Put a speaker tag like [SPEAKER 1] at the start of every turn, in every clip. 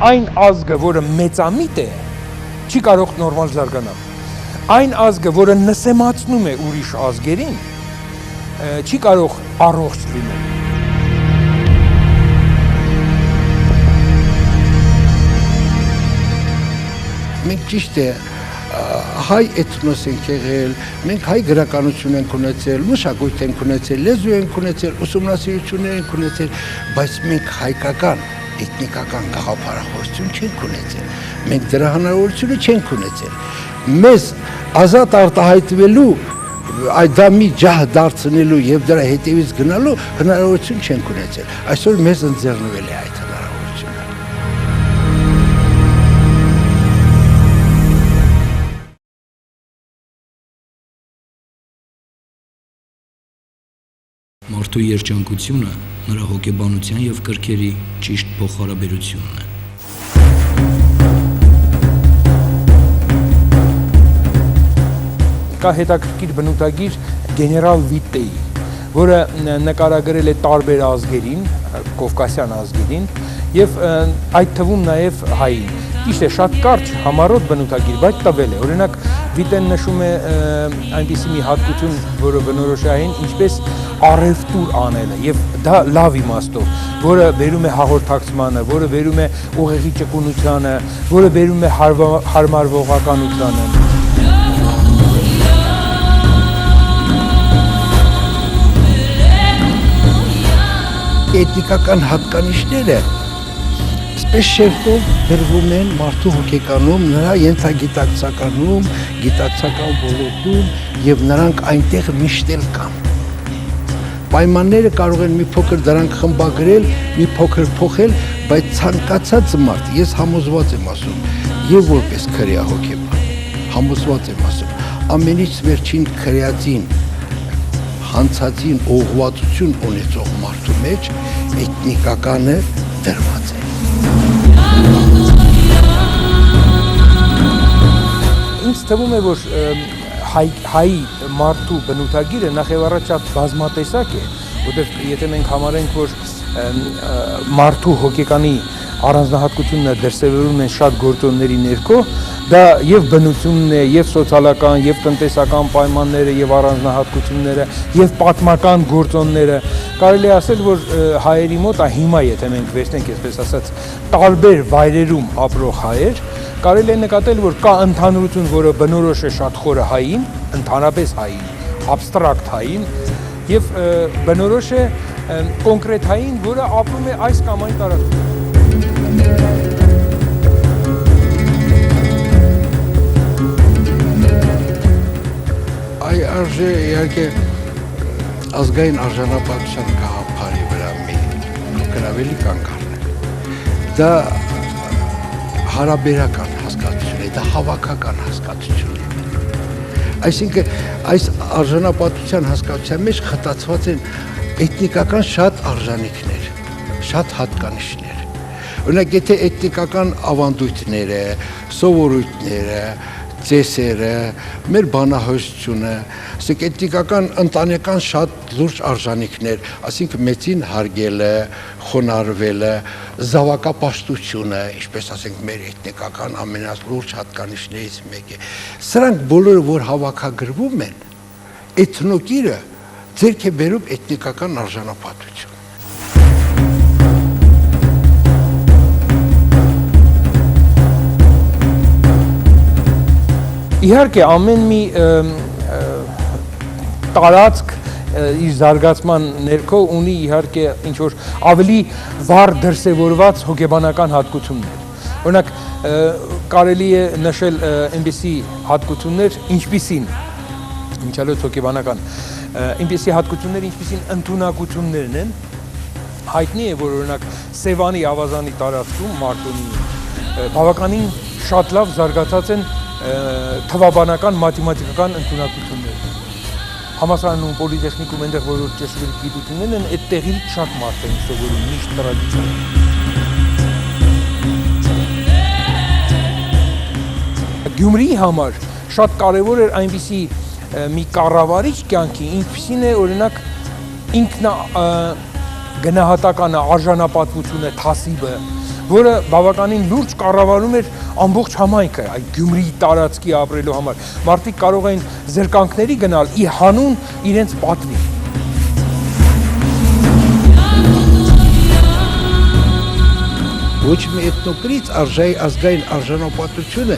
[SPEAKER 1] այն ազգը, որը մեծամիտ է, չի կարող նորմալ զարգանալ։ Այն ազգը, որը նսեմացնում է ուրիշ ազգերին, չի կարող առողջ լինել։
[SPEAKER 2] Մենք ճիշտ է հայ էթնոս ենք եղել, մենք հայ գրականություն ենք ունեցել, մշակույթ ենք ունեցել, լեզու ենք ունեցել, ուսումնասիրություններ ենք ունեցել, բայց մենք հայկական, էթնիկական գաղափարախոսություն չենք ունեցել, մենք դրա հնարավորությունը չենք ունեցել։ Մեզ ազատ արտահայտվելու, դա մի ջահ դարձնելու եւ դրա հետևից գնալու հնարավորություն չենք ունեցել։ Այսօր մեզ ընձեռնվել է այդ հնարավորությունը։
[SPEAKER 3] Մարդու երջանկությունը նրա հոգեբանության եւ կրքերի ճիշտ փոխհարաբերությունն է։
[SPEAKER 1] Կա հետաքրքիր բնութագիր գեներալ Վիտտեի, որը նկարագրել է տարբեր ազգերին, կովկասյան ազգերին եւ այդ թվում նաեւ հային։ Ճիշտ է, շատ կարճ համառոտ բնութագիր, բայց տվել է։ Օրինակ Վիտեն նշում է այնպիսի մի հատկություն, որը բնորոշ է հային, ինչպես առևտուր անելը եւ դա լավ իմաստով, որը վերում է հաղորդակցմանը, որը վերում է ուղեղի ճկունությանը, որը վերում է հարմարվողականությանը։
[SPEAKER 2] Էթնիկական հատկանիշները այսպես շերտով դրվում են մարդու հոգեկանում, նրա ենթագիտակցականում, գիտակցական ոլորտում եւ նրանք այնտեղ միշտ էլ կան։ Պայմանները կարող են մի փոքր դրանք խմբագրել, մի փոքր փոխել, բայց ցանկացած մարդ, ես համոզված եմ ասում, եւ որպես քրեա հոգեբան, համոզված եմ ասում, ամենից վերջին քրեածին հանցածին ուղղվածություն ունեցող մարդու մեջ էթնիկականը դրված է։
[SPEAKER 1] Ինձ թվում է, որ հայ մարդու բնութագիրը նախ եւ առաջ շատ բազմատեսակ է, որտեղ եթե մենք համարենք, որ մարդու հոգեկանի առանձնահատկությունները դրսևորվում են շատ գործոնների ներքո, դա եւ բնությունն է, եւ սոցիալական, եւ տնտեսական պայմանները, եւ առանձնահատկությունները, եւ պատմական գործոնները։ Կարելի է ասել, որ հայերի մոտ, հիմա եթե մենք վերցնենք, այսպես ասած, տարբեր վայրերում ապրող հայեր, կարելի է նկատել, որ կա ընդհանրություն, որը բնորոշ է շատ խորը հային, ընդհանրապես հային, աբստրակտ հային, եւ բնորոշ է կոնկրետ հային, որը ապրում է այս կամ այն տարածքում։
[SPEAKER 2] Արժե իհարկե ազգային արժանապատվության գաղափարի վրա մի գրավելի կանգ առնել։ Դա հարաբերական հասկացություն է, դա հավաքական հասկացություն է։ Այսինքն այս արժանապատվության հասկացության մեջ խտացված են էթնիկական շատ արժանինքներ, շատ հատկանիշներ։ Օրինակ, եթե էթնիկական ավանդույթները, սովորույթները, ծեսերը, մեր բանահյուսությունը, ասենք էթնիկական ընտանեկան շատ լուրջ արժանինքներ, ասենք մեծին հարգելը, խոնարհվելը, զավակապաշտությունը, ինչպես ասենք մեր էթնիկական ամենալուրջ հատկանիշներից մեկը։ Սրանք բոլորը, որ հավաքագրվում են, էթնոկիրը ձեռք է բերում էթնիկական արժանապատվություն։
[SPEAKER 1] Իհարկե, ամեն մի տարածք իր զարգացման ներքո ունի իհարկե ինչ-որ ավելի վառ դրսևորված հոգեբանական հատկություններ։ Օրինակ, կարելի է նշել այնպիսի հատկություններ, ինչպիսին, ինչալոց հոգեբանական, այնպիսի հատկություններ, ինչպիսին ընդունակություններն են, հայտնի է, որ օրինակ Սևանի ավազանի տարածքում Մարտունի բավականին շատ լավ զարգացած են թվաբանական, մաթեմատիկական ընդունակություններ։ Համալսարանում, պոլիտեխնիկում, այնտեղ որ ճշգրիտ գիտություններն են, այդտեղից շատ մարդ են սովորում, միշտ տրադիցիա։ Գյումրիի համար շատ կարևոր էր այնպիսի մի կառավարիչ կյանքի, ինչպիսին է օրինակ ինքնա գնահատականը, արժանապատվությունը, թասիբը, որը բավականին լուրջ կառավարում էր ամբողջ համայնքը, այդ Գյումրիի տարածքի ապրելու համար։ Մարդիկ կարող էին զրկանքների գնալ ի հանուն իրենց պատվի։
[SPEAKER 2] Ոչ մի էթնոկրից ազգային արժանապատվությունը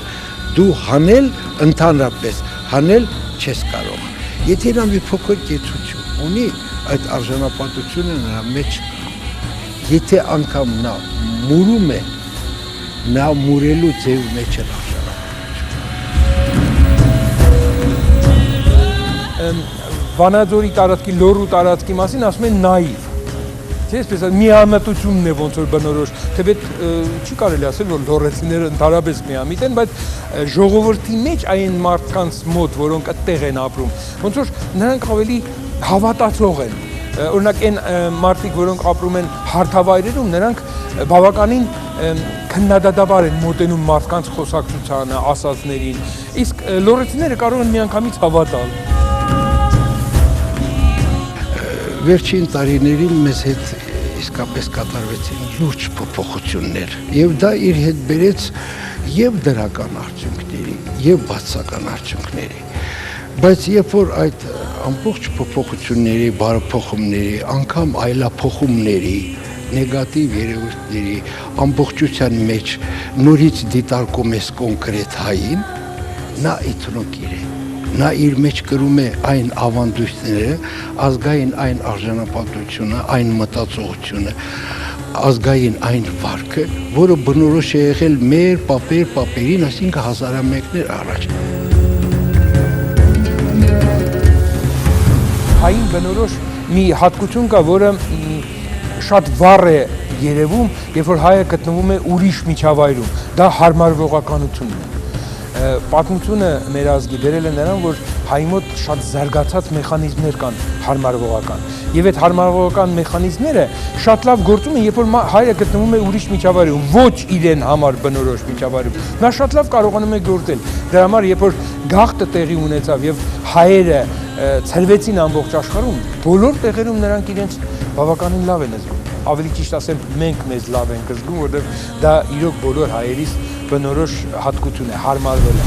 [SPEAKER 2] դու հանել ընդհանրապես, հանել չես կարող։ Եթե նա մի փոքր կեցություն ունի, այդ արժանապատվությունը նրա մեջ կա։ Եթե անգամ նա մուրում է, նա մուրելու ձև մեջ է արժանապատվությունը։
[SPEAKER 1] Վանաձորի տարածքի, Լոռու տարածքի մասին ասում են նաիվ։ Չէ՞, այսպես միամտությունն է ոնց որ բնորոշ, թեպետ չի կարելի ասել, որ լոռեցիները ընդհանրապես միամիտ են, բայց ժողովրդի մեջ այն մարդկանց մոտ, որոնք այդտեղ են ապրում, ոնց որ նրանք ավելի հավատացող են։ Օրինակ այն մարդիկ, որոնք ապրում են հարթավայրերում, նրանք բավականին քննադատաբար են մոտենում մարդկանց խոսակցությանը, ասածներին, իսկ լոռեցիները կարող են միանգամից հավատալ։
[SPEAKER 2] Վերջին տարիներին մեզ հետ իսկապես կատարվեցին լուրջ փոփոխություններ եւ դա իր հետ բերեց եւ դրական արդյունքների եւ բացական արդյունքների, բայց երբ որ այդ ամբողջ փոփոխությունների, բարեփոխումների, անգամ այլափոխումների, նեգատիվ երևույթների ամբողջության մեջ նորից դիտարկում ես կոնկրետ հային, նա էթնոկիր է։ Նա իր մեջ կրում է այն ավանդույթները, ազգային այն արժանապատվությունը, այն մտածողությունը, ազգային այն վարքը, որը բնորոշ է եղել մեր պապերին, այսինքն հազարամյակներ առաջ։
[SPEAKER 1] Հային բնորոշ մի հատկություն կա, որը շատ վառ է երևում, երբ որ հայը գտնվում է ուրիշ միջավայրում, դա հարմարվողականությունն է։ Պատմությունը մեր ազգի բերել է նրան, որ հայի մոտ շատ զարգացած մեխանիզմներ կան հարմարվողական։ Եվ այդ հարմարվողական մեխանիզմները շատ լավ գործում են, երբ որ հայը գտնվում է ուրիշ միջավայրում, ոչ իրեն համար բնորոշ միջավայրում։ Նա շատ լավ կարողանում է գործել։ Դրա համար, երբ որ գաղթը տեղի ունեցավ եւ հայերը ցրվեցին ամբողջ աշխարհում, բոլոր տեղերում նրանք իրենց բավականին լավ են զգում։ Ավելի ճիշտ ասեմ, մենք մեզ լավ ենք զգում, որովհետեւ դա իրոք բոլոր հայերիս բնորոշ հատկություն է, հարմարվել է։